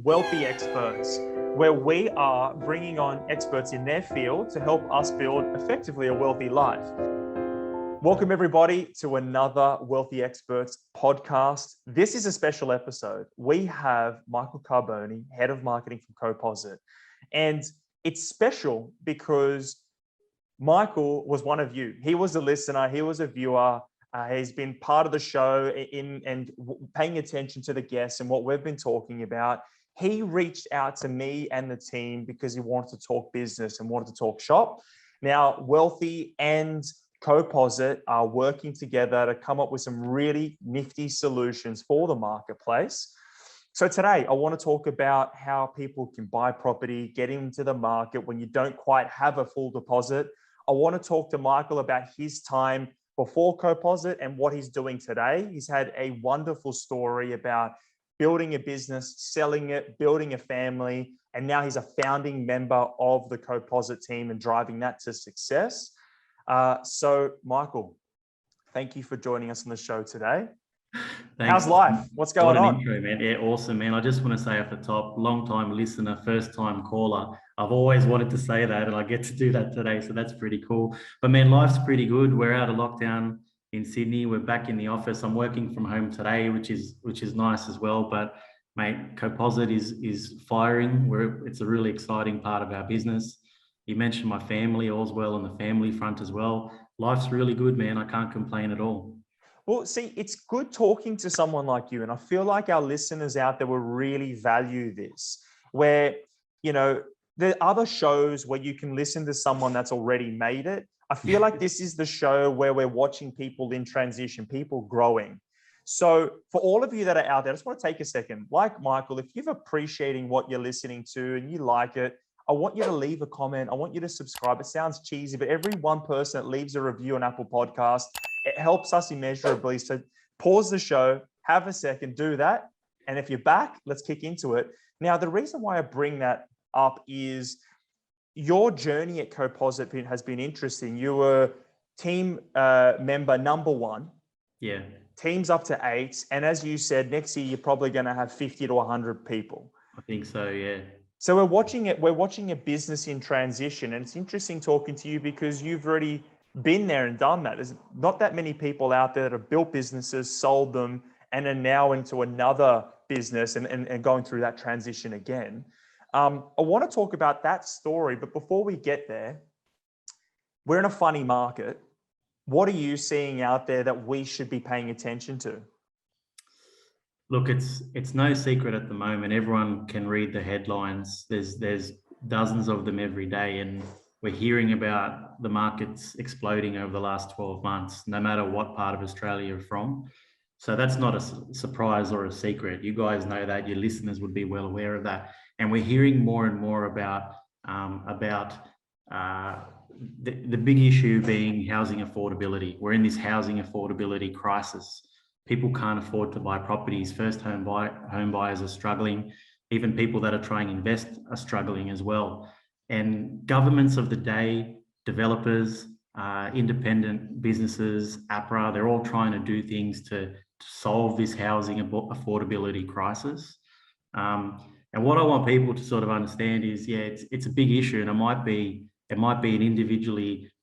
Wealthi Experts, where we are bringing on experts in their field to help us build effectively a wealthy life. Welcome everybody to another Wealthi Experts podcast. This is a special episode. We have Michael Carbone, Head of Marketing from Coposit. And it's special because Michael was one of you. He was a listener, he was a viewer. He's been part of the show and paying attention to the guests and what we've been talking about. He reached out to me and the team because he wanted to talk business and wanted to talk shop. Now, Wealthi and Coposit are working together to come up with some really nifty solutions for the marketplace. So today, I want to talk about how people can buy property, get into the market when you don't quite have a full deposit. I want to talk to Michael about his time before Coposit and what he's doing today. He's had a wonderful story about building a business, selling it, building a family, and now he's a founding member of the Coposit team and driving that to success. So Michael, thank you for joining us on the show today. Thanks. How's life? What's going on? Intro, man. Yeah, awesome, man. I just want to say off the top, long-time listener, first-time caller. I've always wanted to say that, and I get to do that today, so that's pretty cool. But man, life's pretty good. We're out of lockdown in Sydney. We're back in the office. I'm working from home today, which is nice as well. But mate, Coposit is firing. It's a really exciting part of our business. You mentioned my family, all's well on the family front as well. Life's really good, man. I can't complain at all. Well, see, it's good talking to someone like you. And I feel like our listeners out there will really value this, where, you know, there are other shows where you can listen to someone that's already made it. I feel like this is the show where we're watching people in transition, people growing. So for all of you that are out there, I just want to take a second. Like Michael, if you're appreciating what you're listening to and you like it, I want you to leave a comment. I want you to subscribe. It sounds cheesy, but every one person that leaves a review on Apple Podcasts, it helps us immeasurably. So pause the show, have a second, do that. And if you're back, let's kick into it. Now, the reason why I bring that up is your journey at Coposit has been interesting. You were team member number 1. Yeah. Teams up to 8. And as you said, next year, you're probably going to have 50 to 100 people. I think so, yeah. So we're watching a business in transition. And it's interesting talking to you because you've already been there and done that. There's not that many people out there that have built businesses, sold them, and are now into another business and going through that transition again. I want to talk about that story, but before we get there, we're in a funny market. What are you seeing out there that we should be paying attention to? Look, it's no secret at the moment. Everyone can read the headlines. There's dozens of them every day, and we're hearing about the markets exploding over the last 12 months, no matter what part of Australia you're from. So that's not a surprise or a secret. You guys know that. Your listeners would be well aware of that. And we're hearing more and more about the big issue being housing affordability. We're in this housing affordability crisis. People can't afford to buy properties. First home buyers are struggling. Even people that are trying to invest are struggling as well. And governments of the day, developers, independent businesses, APRA, they're all trying to do things to solve this housing affordability crisis. And what I want people to sort of understand is, yeah, it's a big issue, and the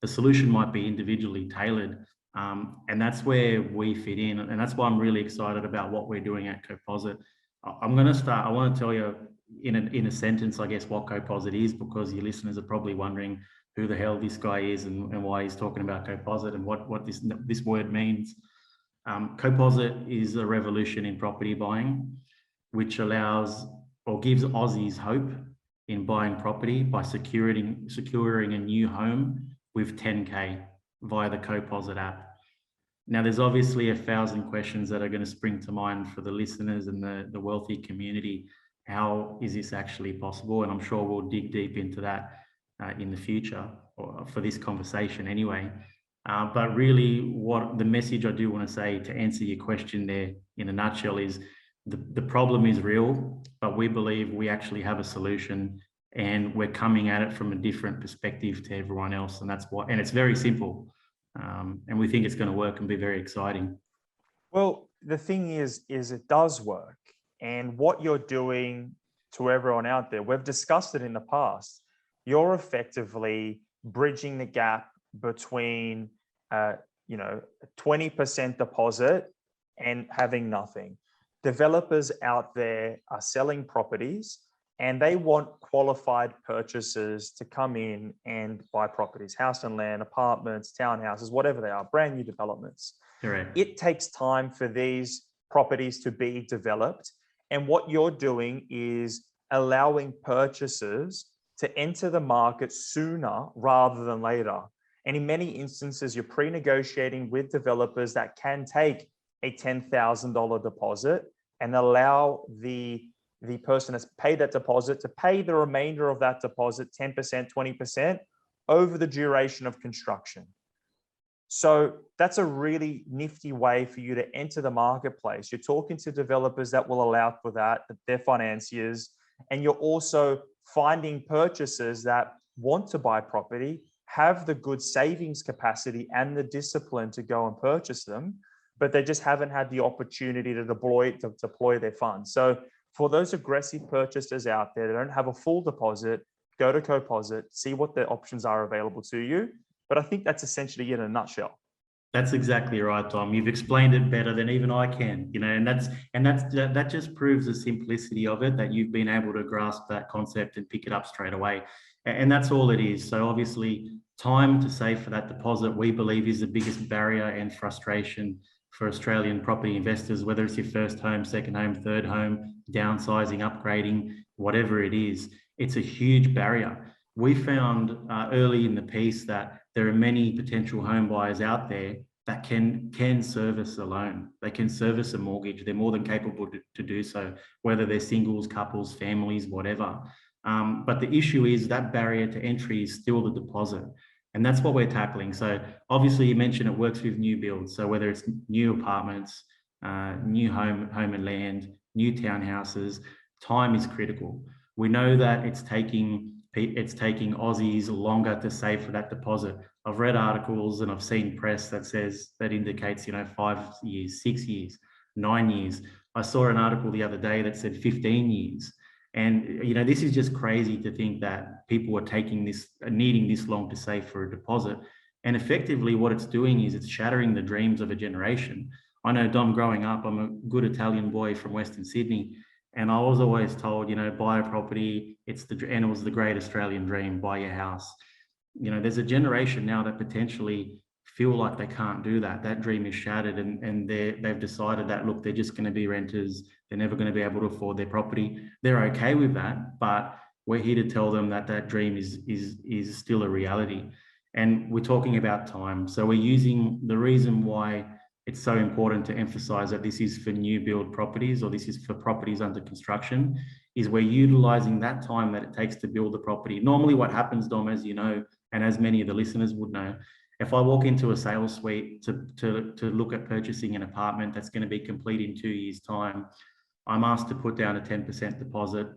solution might be individually tailored. And that's where we fit in. And that's why I'm really excited about what we're doing at Coposit. I want to tell you in a sentence, I guess, what Coposit is, because your listeners are probably wondering who the hell this guy is and why he's talking about Coposit and what this word means. Coposit is a revolution in property buying, which allows or gives Aussies hope in buying property by securing a new home with 10K via the Coposit app. Now, there's obviously 1,000 questions that are going to spring to mind for the listeners and the Wealthi community. How is this actually possible? And I'm sure we'll dig deep into that in the future, or for this conversation anyway. But really, what the message I do want to say to answer your question there in a nutshell is the problem is real, but we believe we actually have a solution, and we're coming at it from a different perspective to everyone else. And and it's very simple. And we think it's going to work and be very exciting. Well, the thing is it does work. And what you're doing to everyone out there, we've discussed it in the past. You're effectively bridging the gap between, 20% deposit and having nothing. Developers out there are selling properties and they want qualified purchasers to come in and buy properties, house and land, apartments, townhouses, whatever they are, brand new developments. Correct. It takes time for these properties to be developed. And what you're doing is allowing purchasers to enter the market sooner rather than later. And in many instances, you're pre-negotiating with developers that can take a $10,000 deposit and allow the person that's paid that deposit to pay the remainder of that deposit, 10%, 20%, over the duration of construction. So that's a really nifty way for you to enter the marketplace. You're talking to developers that will allow for that, they're financiers, and you're also finding purchasers that want to buy property, have the good savings capacity and the discipline to go and purchase them, but they just haven't had the opportunity to deploy their funds. So for those aggressive purchasers out there that don't have a full deposit, go to Coposit, see what the options are available to you. But I think that's essentially it in a nutshell. That's exactly right, Tom. You've explained it better than even I can, and that just proves the simplicity of it, that you've been able to grasp that concept and pick it up straight away. And that's all it is. So obviously, time to save for that deposit, we believe, is the biggest barrier and frustration for Australian property investors, whether it's your first home, second home, third home, downsizing, upgrading, whatever it is. It's a huge barrier. We found early in the piece that there are many potential home buyers out there that can service a loan. They can service a mortgage. They're more than capable to do so, whether they're singles, couples, families, whatever. But the issue is that barrier to entry is still the deposit. And that's what we're tackling. So obviously you mentioned it works with new builds. So whether it's new apartments, new home and land, new townhouses, time is critical. We know that it's taking Aussies longer to save for that deposit. I've read articles and I've seen press that indicates 5 years, 6 years, 9 years. I saw an article the other day that said 15 years. And this is just crazy to think that people are needing this long to save for a deposit. And effectively what it's doing is it's shattering the dreams of a generation. I know, Dom, growing up, I'm a good Italian boy from Western Sydney. And I was always told, buy a property, and it was the great Australian dream, buy your house. There's a generation now that potentially feel like they can't do that. That dream is shattered, and they've decided that, look, they're just going to be renters. They're never going to be able to afford their property. They're okay with that, but we're here to tell them that dream is still a reality. And we're talking about time. So we're using the reason why it's so important to emphasize that this is for new build properties, or this is for properties under construction, is we're utilizing that time that it takes to build the property. Normally what happens, Dom, as you know, and as many of the listeners would know, if I walk into a sales suite to look at purchasing an apartment that's going to be complete in 2 years' time, I'm asked to put down a 10% deposit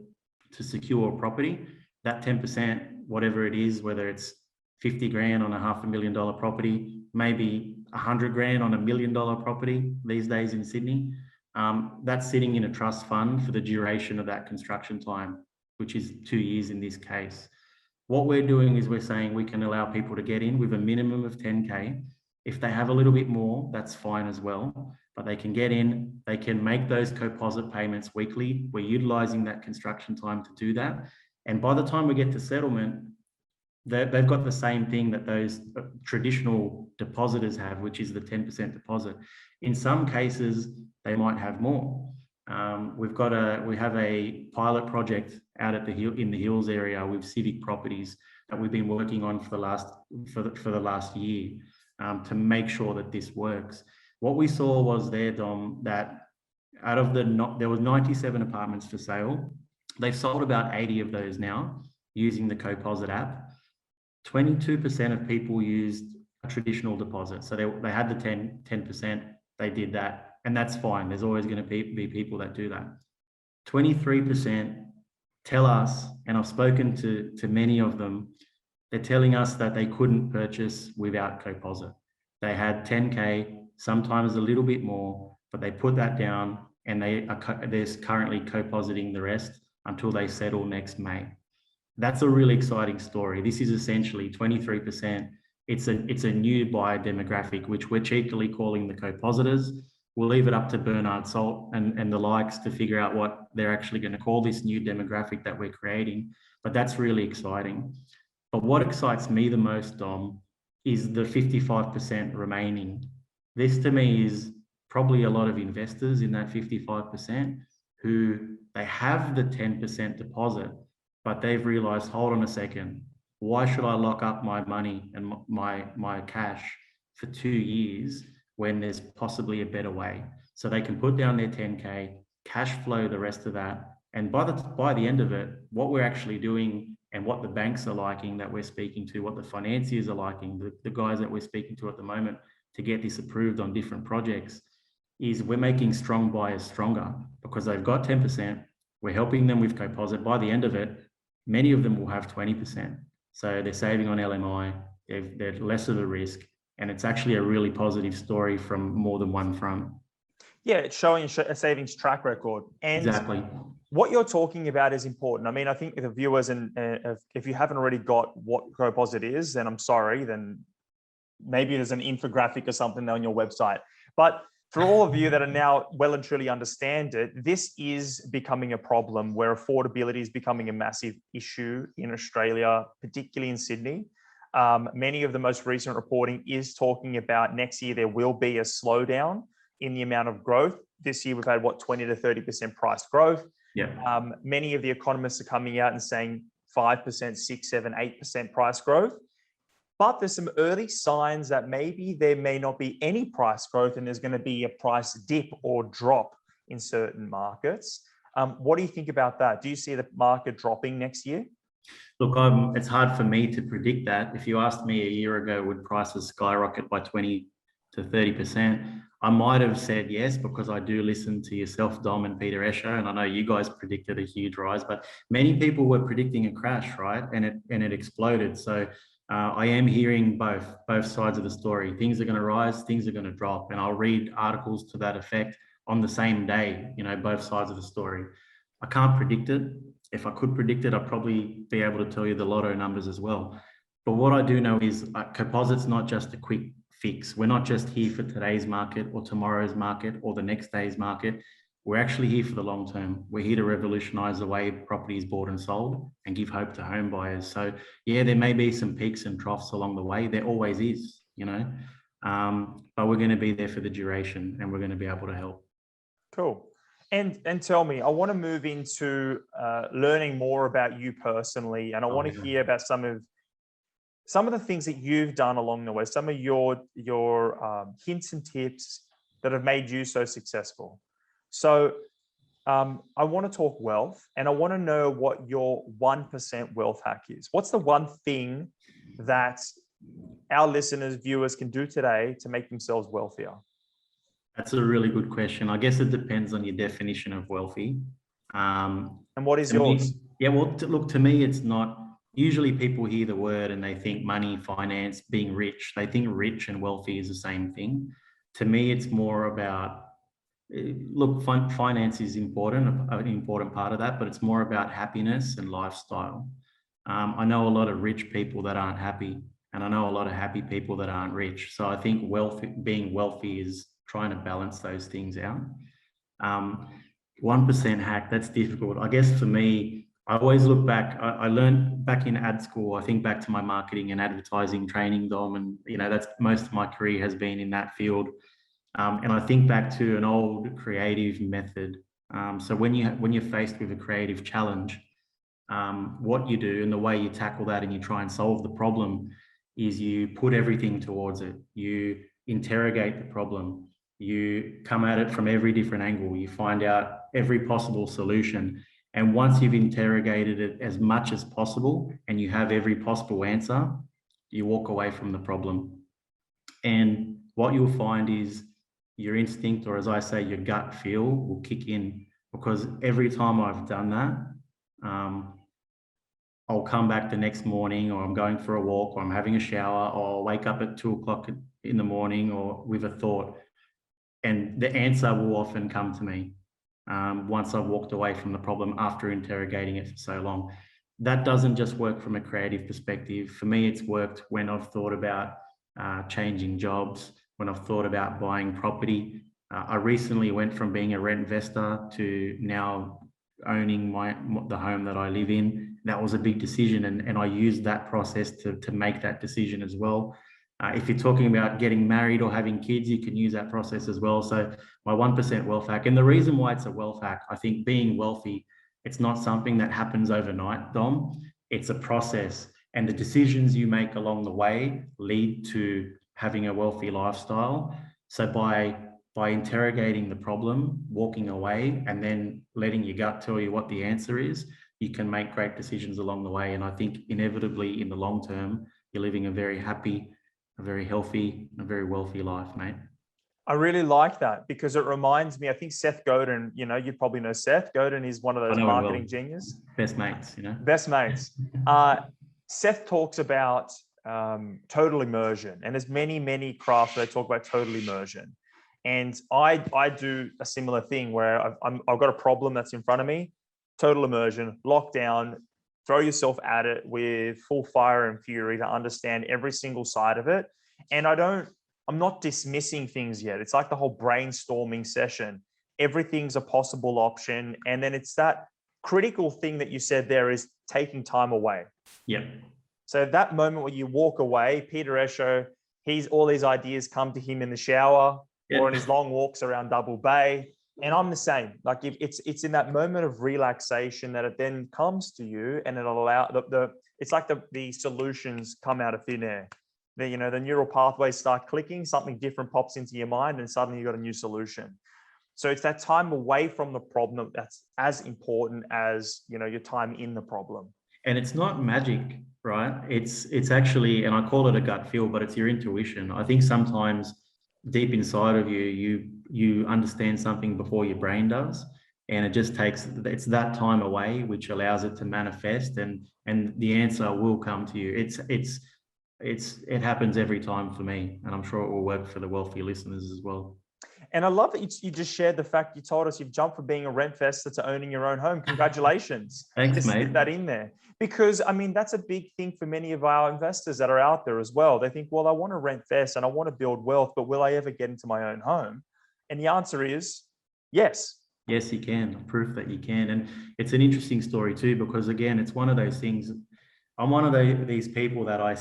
to secure a property. That 10%, whatever it is, whether it's 50 grand on a $500,000 property, maybe 100 grand on $1 million property these days in Sydney, that's sitting in a trust fund for the duration of that construction time, which is 2 years in this case. What we're doing is we're saying we can allow people to get in with a minimum of 10K. If they have a little bit more, that's fine as well, but they can get in, they can make those Coposit payments weekly. We're utilizing that construction time to do that. And by the time we get to settlement, they've got the same thing that those traditional depositors have, which is the 10% deposit. In some cases, they might have more. We have a pilot project out in the Hills area with Civic Properties that we've been working on for the last year to make sure that this works. What we saw was there, Dom, that out of there was 97 apartments for sale. They've sold about 80 of those now using the Coposit app. 22% of people used a traditional deposit. So they had the 10%, they did that. And that's fine. There's always going to be people that do that. 23% tell us, and I've spoken to many of them, they're telling us that they couldn't purchase without Coposit. They had 10K, sometimes a little bit more, but they put that down and they're currently Copositing the rest until they settle next May. That's a really exciting story. This is essentially 23%. It's a new buyer demographic, which we're cheekily calling the Copositors. We'll leave it up to Bernard Salt and the likes to figure out what they're actually going to call this new demographic that we're creating. But that's really exciting. But what excites me the most, Dom, is the 55% remaining. This to me is probably a lot of investors in that 55% who they have the 10% deposit, but they've realized, hold on a second, why should I lock up my money and my cash for 2 years when there's possibly a better way? So they can put down their 10K, cash flow the rest of that. And by the end of it, what we're actually doing and what the banks are liking that we're speaking to, what the financiers are liking, the guys that we're speaking to at the moment to get this approved on different projects, is we're making strong buyers stronger because they've got 10%. We're helping them with Coposit. By the end of it, many of them will have 20%. So they're saving on LMI, they're less of a risk, and it's actually a really positive story from more than one front. Yeah, it's showing a savings track record. And exactly. What you're talking about is important. I mean, I think the viewers, and if you haven't already got what Coposit is, then I'm sorry, then maybe there's an infographic or something on your website. But for all of you that are now well and truly understand it, this is becoming a problem where affordability is becoming a massive issue in Australia, particularly in Sydney. Many of the most recent reporting is talking about next year there will be a slowdown in the amount of growth. This year we've had 20 to 30% price growth. Yeah. Many of the economists are coming out and saying 5%, 6, 7, 8% price growth. But there's some early signs that maybe there may not be any price growth and there's going to be a price dip or drop in certain markets. What do you think about that? Do you see the market dropping next year? Look, it's hard for me to predict that. If you asked me a year ago, would prices skyrocket by 20 to 30%? I might have said yes, because I do listen to yourself, Dom, and Peter Escher, and I know you guys predicted a huge rise, but many people were predicting a crash, right? And it exploded. So I am hearing both sides of the story. Things are going to rise, things are going to drop, and I'll read articles to that effect on the same day, both sides of the story. I can't predict it. If I could predict it, I'd probably be able to tell you the lotto numbers as well. But what I do know is Coposit's not just a quick fix. We're not just here for today's market or tomorrow's market or the next day's market. We're actually here for the long term. We're here to revolutionise the way property is bought and sold and give hope to home buyers. So yeah, there may be some peaks and troughs along the way. There always is, but we're going to be there for the duration and we're going to be able to help. Cool. And tell me, I want to move into learning more about you personally, and I want to hear about some of the things that you've done along the way, some of your hints and tips that have made you so successful. So I want to talk wealth, and I want to know what your 1% wealth hack is. What's the one thing that our listeners, viewers can do today to make themselves wealthier? That's a really good question. I guess it depends on your definition of wealthy. And what is yours? Look, to me, it's not. Usually people hear the word and they think money, finance, being rich. They think rich and wealthy is the same thing. To me, it's more about, look, finance is important, an important part of that, but it's more about happiness and lifestyle. I know a lot of rich people that aren't happy, and I know a lot of happy people that aren't rich. So I think being wealthy is trying to balance those things out. 1% hack, that's difficult. I guess for me, I always look back. I learned back in ad school. I think back to my marketing and advertising training, Dom, and that's most of my career has been in that field. And I think back to an old creative method. So when you're faced with a creative challenge, what you do and the way you tackle that and you try and solve the problem is you put everything towards it. You interrogate the problem. You come at it from every different angle. You find out every possible solution. And once you've interrogated it as much as possible and you have every possible answer, you walk away from the problem. And what you'll find is your instinct, or as I say, your gut feel will kick in, because every time I've done that, I'll come back the next morning, or I'm going for a walk, or I'm having a shower, or I'll wake up at 2 o'clock in the morning or with a thought, and the answer will often come to me. once I've walked away from the problem after interrogating it for so long. That doesn't just work from a creative perspective. For me, it's worked when I've thought about changing jobs, when I've thought about buying property. I recently went from being a rent investor to now owning the home that I live in. That was a big decision, and I used that process to make that decision as well. If you're talking about getting married or having kids, you can use that process as well. So my 1% wealth hack, and the reason why it's a wealth hack, I think being wealthy, it's not something that happens overnight, Dom. It's a process, and the decisions you make along the way lead to having a wealthy lifestyle. So by interrogating the problem, walking away, and then letting your gut tell you what the answer is, you can make great decisions along the way. And I think inevitably in the long term, you're living a very happy, a very healthy, a very wealthy life, mate. I really like that because it reminds me, I think Seth Godin, you probably know Seth. Godin is one of those marketing geniuses. Best mates, Best mates. Seth talks about total immersion, and there's many crafts that talk about total immersion. And I do a similar thing where I've got a problem that's in front of me, total immersion, lockdown, throw yourself at it with full fire and fury to understand every single side of it. And I'm not dismissing things yet. It's like the whole brainstorming session. Everything's a possible option. And then it's that critical thing that you said there is taking time away. Yeah. So that moment where you walk away, Peter Esho, all these ideas come to him in the shower or in his long walks around Double Bay. And I'm the same. Like if it's in that moment of relaxation that it then comes to you, and it'll allow it's like the solutions come out of thin air. The neural pathways start clicking, something different pops into your mind, and suddenly you've got a new solution. So it's that time away from the problem that's as important as your time in the problem. And it's not magic, right? It's actually, and I call it a gut feel, but it's your intuition. I think sometimes deep inside of you understand something before your brain does, and it's that time away which allows it to manifest, and the answer will come to you. It happens every time for me, and I'm sure it will work for the Wealthi listeners as well. And I love that you just shared the fact you told us you've jumped from being a rent investor to owning your own home. Congratulations. Thanks, just mate. Stick that in there. Because, that's a big thing for many of our investors that are out there as well. They think, well, I want to rent invest and I want to build wealth, but will I ever get into my own home? And the answer is yes. Yes, you can. Proof that you can. And it's an interesting story too, because again, it's one of those things. I'm one of these people that I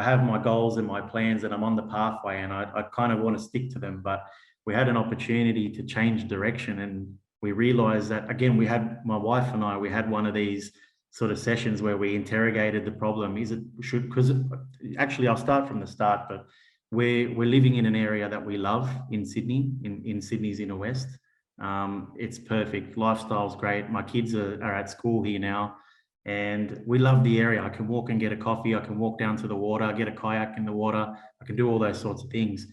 have my goals and my plans, and I'm on the pathway, and I kind of want to stick to them. But we had an opportunity to change direction, and we realized that, again, my wife and I, we had one of these sort of sessions where we interrogated the problem. Because actually I'll start from the start, but we're living in an area that we love in Sydney, in Sydney's inner west. It's perfect. Lifestyle's great. My kids are at school here now, and we love the area. I can walk and get a coffee. I can walk down to the water, get a kayak in the water. I can do all those sorts of things.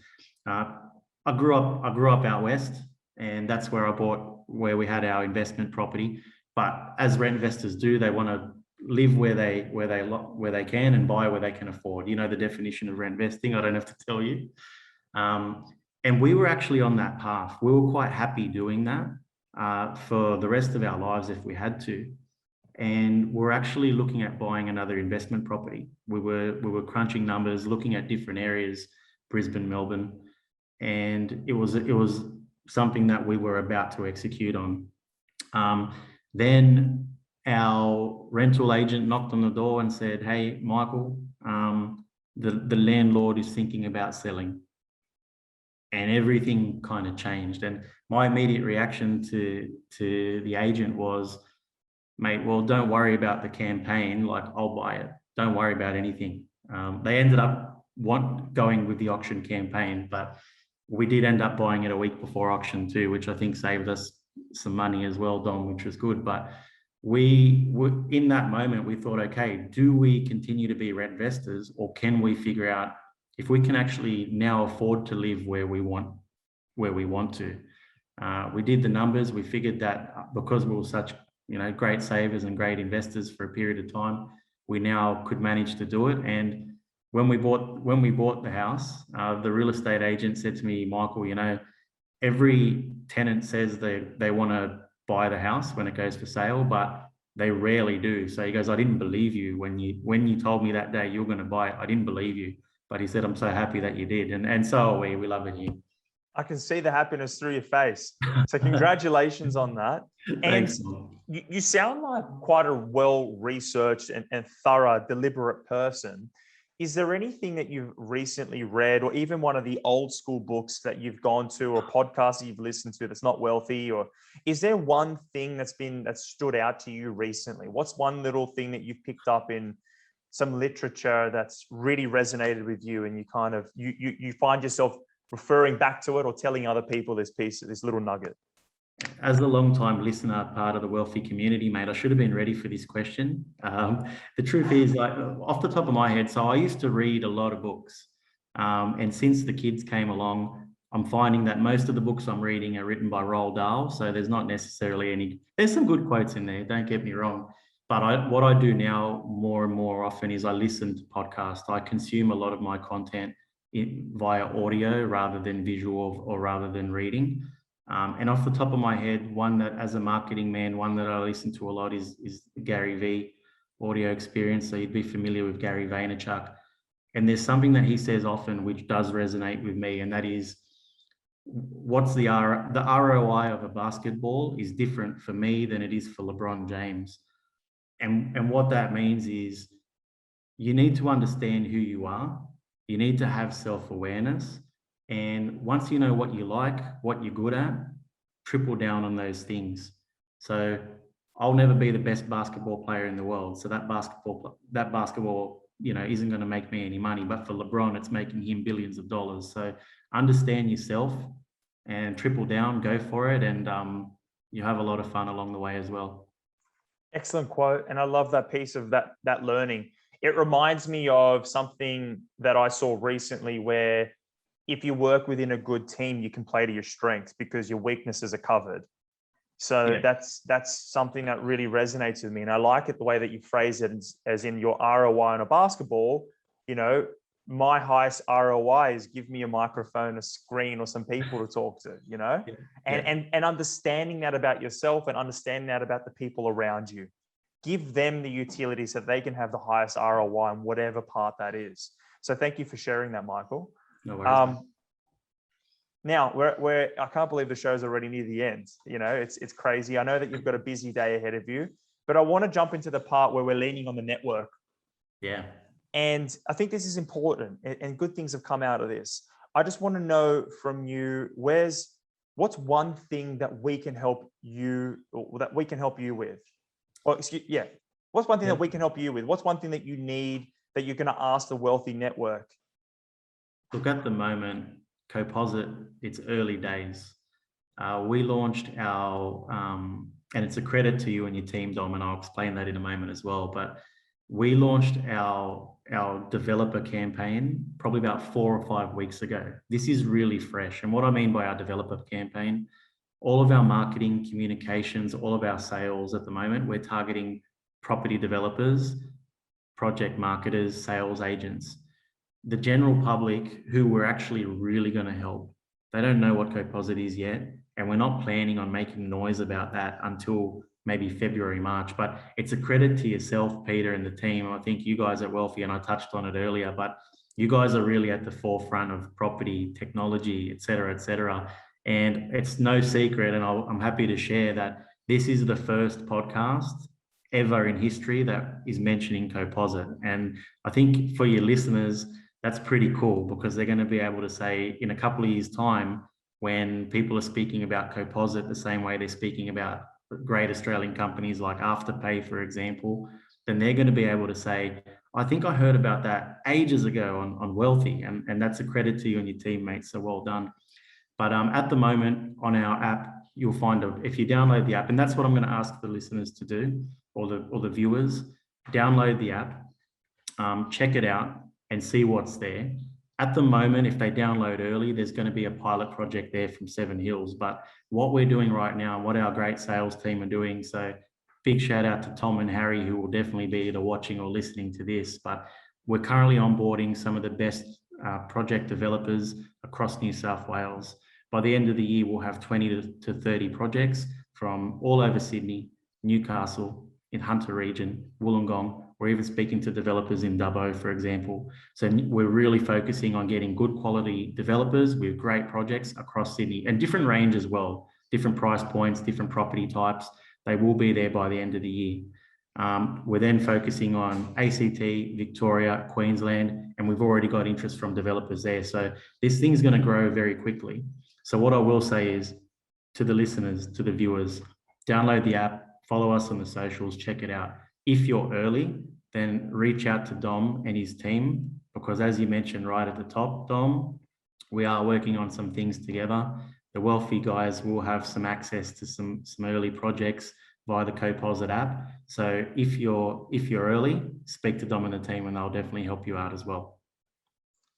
I grew up out west, and that's where where we had our investment property. But as rent investors do, they want to live where they can and buy where they can afford. You know the definition of rent investing. I don't have to tell you. And we were actually on that path. We were quite happy doing that for the rest of our lives if we had to. And we're actually looking at buying another investment property. We were crunching numbers, looking at different areas, Brisbane, Melbourne, and it was something that we were about to execute on. Then our rental agent knocked on the door and said, "Hey, Michael, the landlord is thinking about selling." And everything kind of changed. And my immediate reaction to the agent was, "Mate, well, don't worry about the campaign. Like, I'll buy it. Don't worry about anything." They ended up going with the auction campaign, but we did end up buying it a week before auction too, which I think saved us some money as well, Dom, which was good. But in that moment, we thought, okay, do we continue to be rent investors, or can we figure out if we can actually now afford to live where we want to? We did the numbers. We figured that because we were such great savers and great investors for a period of time, we now could manage to do it. And when we bought the house, the real estate agent said to me, "Michael, every tenant says they want to buy the house when it goes for sale, but they rarely do. So he goes, I didn't believe you when you told me that day you're going to buy it. I didn't believe you. But he said, I'm so happy that you did. And so are we. We love it here. I can see the happiness through your face. So congratulations on that. And Thanks, Mom. you sound like quite a well-researched and thorough, deliberate person. Is there anything that you've recently read, or even one of the old school books that you've gone to, or podcasts that you've listened to that's not wealthy? Or is there one thing that stood out to you recently? What's one little thing that you've picked up in some literature that's really resonated with you, and you kind of you find yourself referring back to it or telling other people this little nugget? As a long-time listener, part of the Wealthi community, mate, I should have been ready for this question. The truth is, like, off the top of my head, so I used to read a lot of books. And since the kids came along, I'm finding that most of the books I'm reading are written by Roald Dahl. So there's not necessarily there's some good quotes in there, don't get me wrong. But what I do now more and more often is I listen to podcasts. I consume a lot of my content via audio rather than visual or rather than reading. And off the top of my head, one that, as a marketing man, one that I listen to a lot is Gary V audio experience. So you'd be familiar with Gary Vaynerchuk. And there's something that he says often, which does resonate with me. And that is, what's the ROI of a basketball is different for me than it is for LeBron James. And what that means is you need to understand who you are. You need to have self-awareness. And once you know what you like, what you're good at, triple down on those things. So I'll never be the best basketball player in the world. So that basketball, isn't going to make me any money. But for LeBron, it's making him billions of dollars. So understand yourself and triple down, go for it. And you have a lot of fun along the way as well. Excellent quote. And I love that piece of that learning. It reminds me of something that I saw recently, where if you work within a good team, you can play to your strengths because your weaknesses are covered. So Yeah. that's something that really resonates with me. And I like it the way that you phrase it, as in your ROI on a basketball. My highest ROI is give me a microphone, a screen, or some people to talk to, Yeah. and understanding that about yourself and understanding that about the people around you. Give them the utility so they can have the highest ROI in whatever part that is. So thank you for sharing that, Michael. No worries. Now I can't believe the show's already near the end. It's crazy. I know that you've got a busy day ahead of you, but I want to jump into the part where we're leaning on the network. Yeah. And I think this is important, and good things have come out of this. I just want to know from you, what's one thing that we can help you, or that we can help you with? What's one thing that we can help you with? What's one thing that you need that you're going to ask the Wealthi network? Look, at the moment, Coposit, it's early days. We launched our, and it's a credit to you and your team, Dom, and I'll explain that in a moment as well. But we launched our developer campaign probably about 4 or 5 weeks ago. This is really fresh. And what I mean by our developer campaign, all of our marketing, communications, all of our sales at the moment, we're targeting property developers, project marketers, sales agents. The general public, who we're actually really going to help, they don't know what Coposit is yet. And we're not planning on making noise about that until maybe February, March. But it's a credit to yourself, Peter, and the team. I think you guys at Wealthi, and I touched on it earlier, but you guys are really at the forefront of property, technology, et cetera, et cetera. And it's no secret, and I'm happy to share that this is the first podcast ever in history that is mentioning Coposit. And I think for your listeners, that's pretty cool, because they're going to be able to say in a couple of years' time, when people are speaking about Coposit the same way they're speaking about great Australian companies like Afterpay, for example, then they're going to be able to say, I think I heard about that ages ago on Wealthi, and that's a credit to you and your teammates. So well done. But at the moment on our app, you'll find if you download the app, and that's what I'm going to ask the listeners to do, or the viewers, download the app, check it out, and see what's there. At the moment, if they download early, there's going to be a pilot project there from Seven Hills. But what we're doing right now, and what our great sales team are doing, so big shout out to Tom and Harry, who will definitely be either watching or listening to this, but we're currently onboarding some of the best project developers across New South Wales. By the end of the year, we'll have 20 to 30 projects from all over Sydney, to 30 projects from all over Sydney, Newcastle, in Hunter region, Wollongong. We're even speaking to developers in Dubbo, for example. So we're really focusing on getting good quality developers with great projects across Sydney, and different range as well, different price points, different property types. They will be there by the end of the year. We're then focusing on ACT, Victoria, Queensland, and we've already got interest from developers there. So this thing's going to grow very quickly. So what I will say is, to the listeners, to the viewers, download the app, follow us on the socials, check it out. If you're early, then reach out to Dom and his team, because as you mentioned right at the top, Dom, we are working on some things together. The Wealthi guys will have some access to some early projects via the Coposit app. So if you're early, speak to Dom and the team, and they'll definitely help you out as well.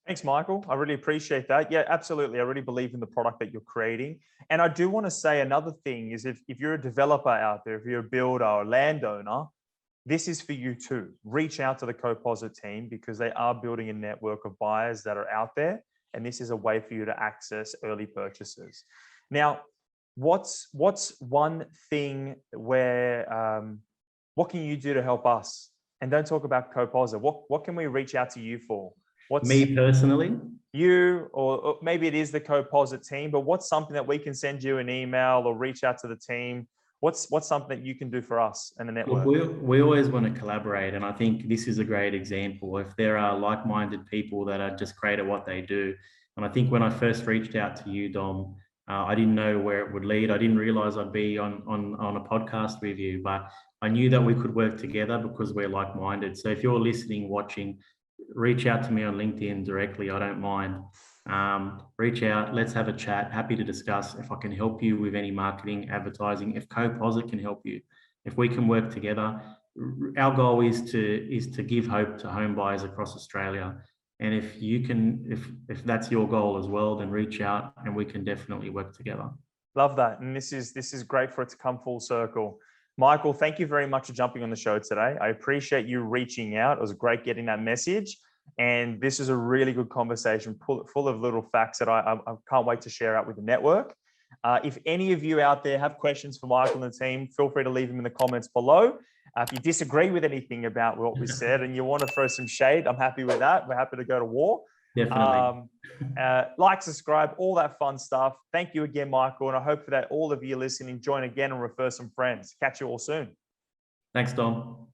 Thanks, Michael. I really appreciate that. Yeah, absolutely. I really believe in the product that you're creating. And I do want to say another thing is, if you're a developer out there, if you're a builder or a landowner, this is for you too. Reach out to the Coposit team, because they are building a network of buyers that are out there. And this is a way for you to access early purchases. Now, what's one thing where, what can you do to help us? And don't talk about Coposit. What can we reach out to you for? What's me personally? You, or maybe it is the Coposit team, but what's something that we can send you an email or reach out to the team? What's something that you can do for us and the network? Look, we always want to collaborate, and I think this is a great example. If there are like-minded people that are just great at what they do, and I think when I first reached out to you, Dom, I didn't know where it would lead. I didn't realize I'd be on a podcast with you, but I knew that we could work together because we're like-minded. So if you're listening, watching, reach out to me on LinkedIn directly. I don't mind. Reach out. Let's have a chat. Happy to discuss if I can help you with any marketing, advertising. If Coposit can help you, if we can work together. Our goal is to give hope to home buyers across Australia. And if you can, if that's your goal as well, then reach out and we can definitely work together. Love that. And this is great for it to come full circle. Michael, thank you very much for jumping on the show today. I appreciate you reaching out. It was great getting that message. And this is a really good conversation, full of little facts that I can't wait to share out with the network. If any of you out there have questions for Michael and the team, feel free to leave them in the comments below. If you disagree with anything about what we said and you want to throw some shade, I'm happy with that. We're happy to go to war. Definitely. Like, subscribe, all that fun stuff. Thank you again, Michael. And I hope that all of you listening join again and refer some friends. Catch you all soon. Thanks, Dom.